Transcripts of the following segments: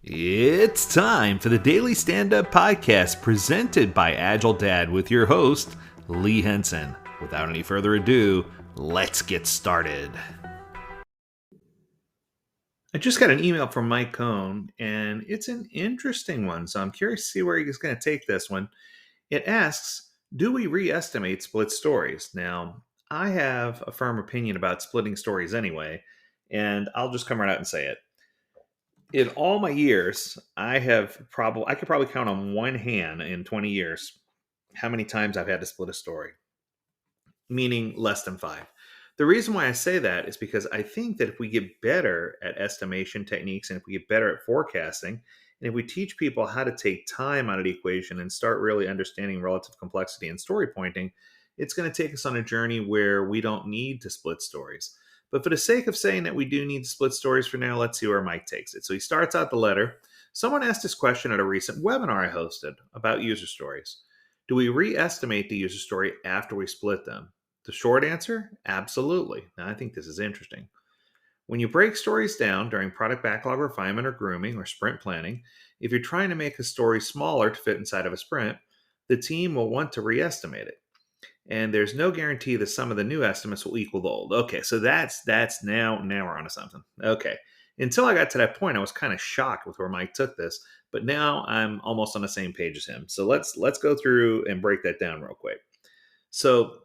It's time for the Daily Stand Up Podcast presented by Agile Dad with your host, Lee Henson. Without any further ado, let's get started. I just got an email from Mike Cohn, and it's an interesting one, so I'm curious to see where he's going to take this one. It asks, do we re-estimate split stories? Now, I have a firm opinion about splitting stories anyway, and I'll just come right out and say it. In all my years, I could probably count on one hand in 20 years how many times I've had to split a story, meaning less than 5. The reason why I say that is because I think that if we get better at estimation techniques and if we get better at forecasting, and if we teach people how to take time out of the equation and start really understanding relative complexity and story pointing, it's going to take us on a journey where we don't need to split stories. But for the sake of saying that we do need to split stories for now, let's see where Mike takes it. So he starts out the letter. Someone asked this question at a recent webinar I hosted about user stories. Do we re-estimate the user story after we split them? The short answer, absolutely. Now, I think this is interesting. When you break stories down during product backlog refinement or grooming or sprint planning, if you're trying to make a story smaller to fit inside of a sprint, the team will want to re-estimate it. And there's no guarantee that some of the new estimates will equal the old. Okay, so that's now we're onto something. Okay. Until I got to that point, I was kind of shocked with where Mike took this, but now I'm almost on the same page as him. So let's go through and break that down real quick. So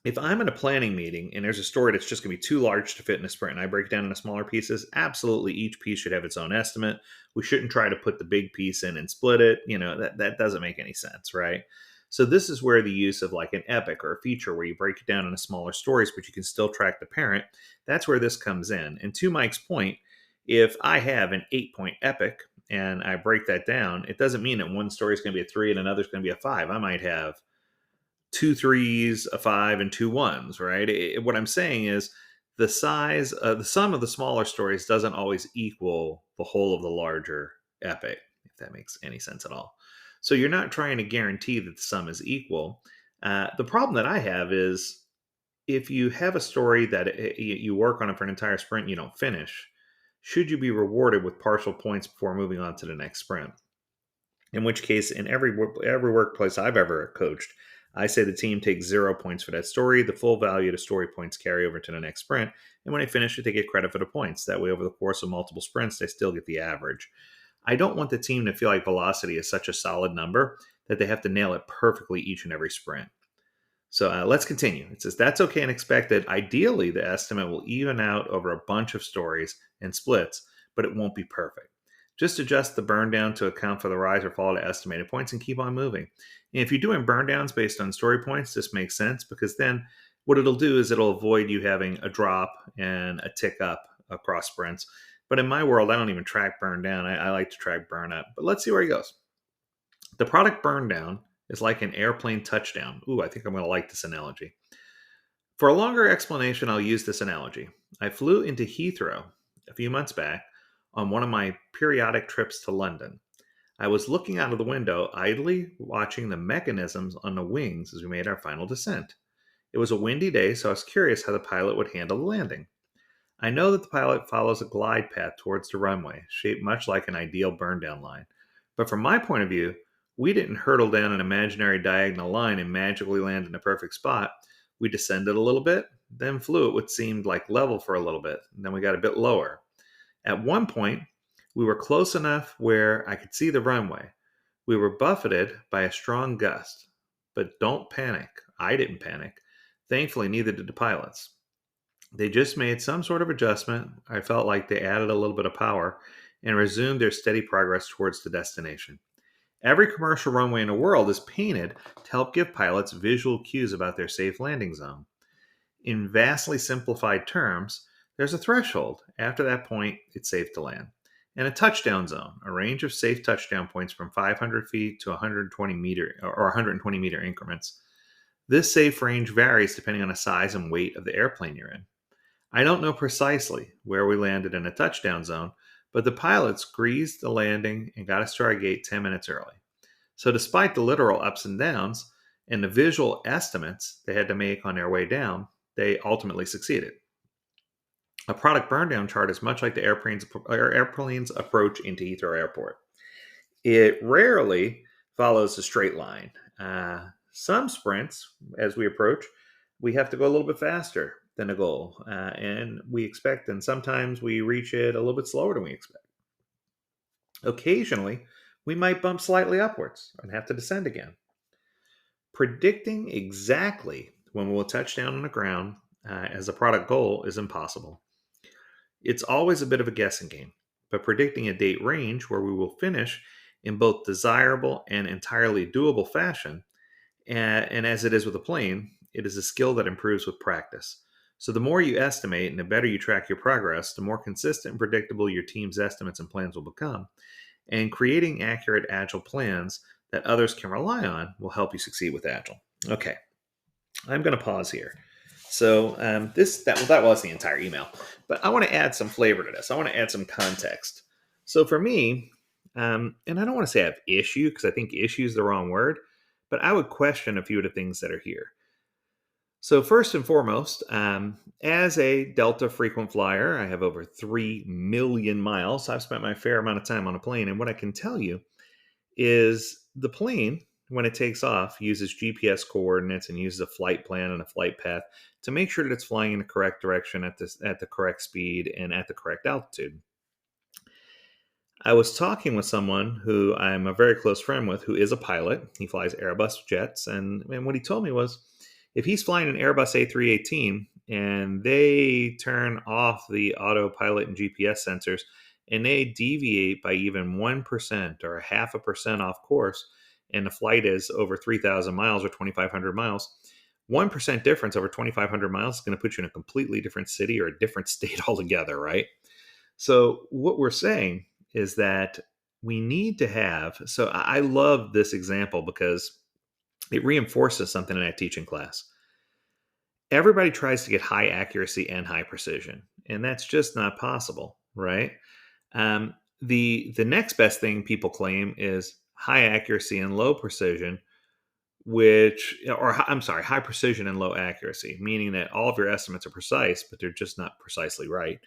if I'm in a planning meeting and there's a story that's just going to be too large to fit in a sprint and I break it down into smaller pieces, absolutely each piece should have its own estimate. We shouldn't try to put the big piece in and split it. That doesn't make any sense, right? So this is where the use of like an epic or a feature where you break it down into smaller stories, but you can still track the parent, that's where this comes in. And to Mike's point, if I have an 8-point epic and I break that down, it doesn't mean that one story is going to be a 3 and another is going to be a 5. I might have 2 3s, a 5, and 2 1s, right? What I'm saying is the sum of the smaller stories doesn't always equal the whole of the larger epic, if that makes any sense at all. So you're not trying to guarantee that the sum is equal. The problem that I have is if you have a story that you work on it for an entire sprint and you don't finish, should you be rewarded with partial points before moving on to the next sprint? In which case, in every workplace I've ever coached, I say the team takes 0 points for that story. The full value of the story points carry over to the next sprint. And when they finish it, they get credit for the points. That way, over the course of multiple sprints, they still get the average. I don't want the team to feel like velocity is such a solid number that they have to nail it perfectly each and every sprint. So let's continue. It says that's okay and expected. Ideally, the estimate will even out over a bunch of stories and splits, but it won't be perfect. Just adjust the burn down to account for the rise or fall to estimated points and keep on moving. And if you're doing burn downs based on story points, this makes sense because then what it'll do is it'll avoid you having a drop and a tick up across sprints. But in my world, I don't even track burn down. I like to track burn up. But let's see where he goes. The product burn down is like an airplane touchdown. Ooh, I think I'm going to like this analogy. For a longer explanation, I'll use this analogy. I flew into Heathrow a few months back on one of my periodic trips to London. I was looking out of the window, idly watching the mechanisms on the wings as we made our final descent. It was a windy day, so I was curious how the pilot would handle the landing. I know that the pilot follows a glide path towards the runway, shaped much like an ideal burn down line. But from my point of view, we didn't hurtle down an imaginary diagonal line and magically land in a perfect spot. We descended a little bit, then flew at what seemed like level for a little bit, and then we got a bit lower. At one point, we were close enough where I could see the runway. We were buffeted by a strong gust. But don't panic. I didn't panic. Thankfully, neither did the pilots. They just made some sort of adjustment. I felt like they added a little bit of power and resumed their steady progress towards the destination. Every commercial runway in the world is painted to help give pilots visual cues about their safe landing zone. In vastly simplified terms, there's a threshold. After that point, it's safe to land. And a touchdown zone, a range of safe touchdown points from 500 feet to 120 meter increments. This safe range varies depending on the size and weight of the airplane you're in. I don't know precisely where we landed in a touchdown zone, but the pilots greased the landing and got us to our gate 10 minutes early. So despite the literal ups and downs and the visual estimates they had to make on their way down, they ultimately succeeded. A product burndown chart is much like the airplane's approach into Heathrow Airport. It rarely follows a straight line. Some sprints, as we approach, we have to go a little bit faster than the goal, and we expect, and sometimes we reach it a little bit slower than we expect. Occasionally, we might bump slightly upwards and have to descend again. Predicting exactly when we'll touch down on the ground as a product goal is impossible. It's always a bit of a guessing game, but predicting a date range where we will finish in both desirable and entirely doable fashion, and as it is with a plane, it is a skill that improves with practice. So the more you estimate and the better you track your progress, the more consistent and predictable your team's estimates and plans will become. And creating accurate Agile plans that others can rely on will help you succeed with Agile. Okay, I'm going to pause here. So that was the entire email, but I want to add some flavor to this. I want to add some context. So for me, and I don't want to say I have issue because I think issue is the wrong word, but I would question a few of the things that are here. So first and foremost, as a Delta frequent flyer, I have over 3 million miles. I've spent my fair amount of time on a plane, and what I can tell you is the plane, when it takes off, uses GPS coordinates and uses a flight plan and a flight path to make sure that it's flying in the correct direction at the correct speed and at the correct altitude. I was talking with someone who I'm a very close friend with who is a pilot. He flies Airbus jets. And what he told me was if he's flying an Airbus A318 and they turn off the autopilot and GPS sensors and they deviate by even 1% or a half a percent off course, and the flight is over 3,000 miles or 2,500 miles, 1% difference over 2,500 miles is going to put you in a completely different city or a different state altogether, right? So, what we're saying is that we need to have. So, I love this example because it reinforces something in that teaching class. Everybody tries to get high accuracy and high precision, and that's just not possible, right? The next best thing people claim is high accuracy and low precision, I'm sorry, high precision and low accuracy, meaning that all of your estimates are precise, but they're just not precisely right.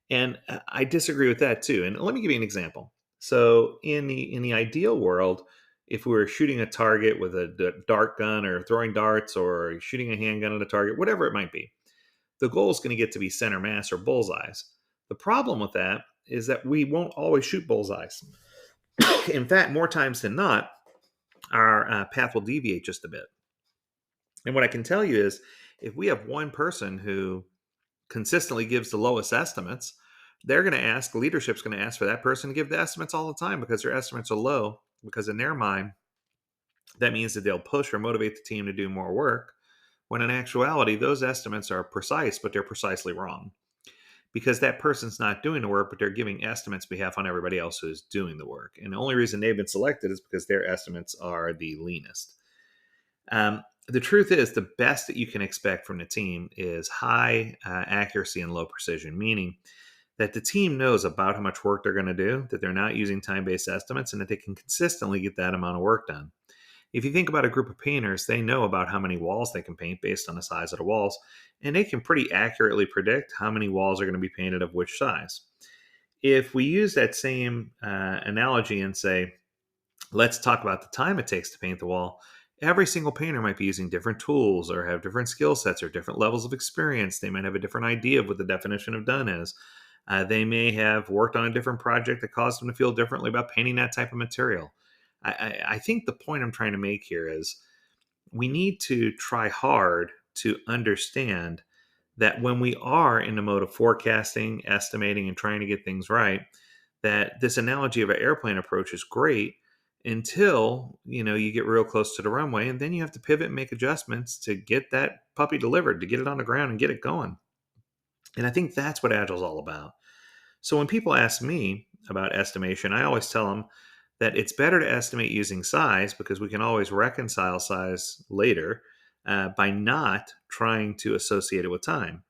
And I disagree with that too. And let me give you an example. So in the ideal world, if we were shooting a target with a dart gun or throwing darts or shooting a handgun at a target, whatever it might be, the goal is going to get to be center mass or bullseyes. The problem with that is that we won't always shoot bullseyes. In fact, more times than not, our path will deviate just a bit. And what I can tell you is if we have one person who consistently gives the lowest estimates, leadership's going to ask for that person to give the estimates all the time because their estimates are low, because in their mind, that means that they'll push or motivate the team to do more work, when in actuality, those estimates are precise, but they're precisely wrong. Because that person's not doing the work, but they're giving estimates behalf on everybody else who's doing the work. And the only reason they've been selected is because their estimates are the leanest. The truth is, the best that you can expect from the team is high accuracy and low precision, meaning that the team knows about how much work they're going to do, that they're not using time-based estimates, and that they can consistently get that amount of work done. If you think about a group of painters, they know about how many walls they can paint based on the size of the walls, and they can pretty accurately predict how many walls are going to be painted of which size. If we use that same analogy and say, let's talk about the time it takes to paint the wall, every single painter might be using different tools or have different skill sets or different levels of experience. They might have a different idea of what the definition of done is. They may have worked on a different project that caused them to feel differently about painting that type of material. I think the point I'm trying to make here is we need to try hard to understand that when we are in the mode of forecasting, estimating, and trying to get things right, that this analogy of an airplane approach is great until you get real close to the runway, and then you have to pivot and make adjustments to get that puppy delivered, to get it on the ground and get it going. And I think that's what Agile is all about. So when people ask me about estimation, I always tell them that it's better to estimate using size because we can always reconcile size later by not trying to associate it with time.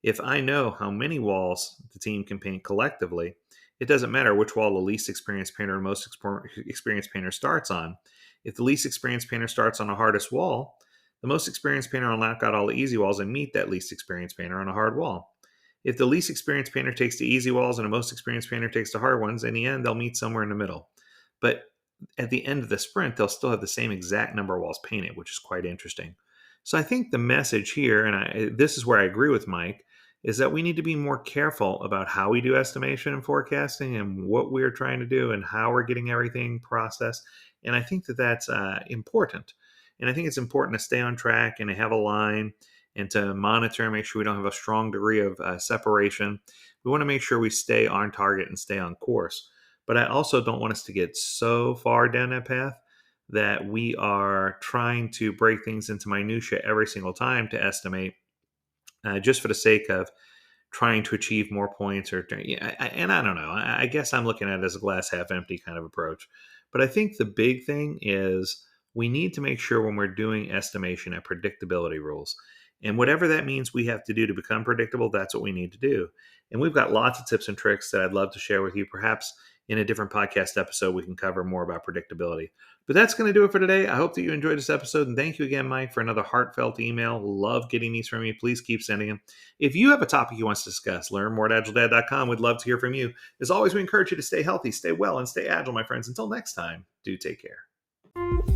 If I know how many walls the team can paint collectively, it doesn't matter which wall the least experienced painter or most experienced painter starts on. If the least experienced painter starts on the hardest wall, the most experienced painter will knock out all the easy walls and meet that least experienced painter on a hard wall. If the least experienced painter takes the easy walls and the most experienced painter takes the hard ones, in the end, they'll meet somewhere in the middle. But at the end of the sprint, they'll still have the same exact number of walls painted, which is quite interesting. So I think the message here, and this is where I agree with Mike, is that we need to be more careful about how we do estimation and forecasting and what we're trying to do and how we're getting everything processed. And I think that that's important. And I think it's important to stay on track and to have a line and to monitor and make sure we don't have a strong degree of separation. We want to make sure we stay on target and stay on course. But I also don't want us to get so far down that path that we are trying to break things into minutia every single time to estimate, just for the sake of trying to achieve more points. Or yeah, and I don't know. I guess I'm looking at it as a glass half empty kind of approach. But I think the big thing is we need to make sure when we're doing estimation at predictability rules. And whatever that means we have to do to become predictable, that's what we need to do. And we've got lots of tips and tricks that I'd love to share with you. Perhaps in a different podcast episode, we can cover more about predictability. But that's going to do it for today. I hope that you enjoyed this episode. And thank you again, Mike, for another heartfelt email. Love getting these from you. Please keep sending them. If you have a topic you want to discuss, learn more at agiledad.com. We'd love to hear from you. As always, we encourage you to stay healthy, stay well, and stay agile, my friends. Until next time, do take care.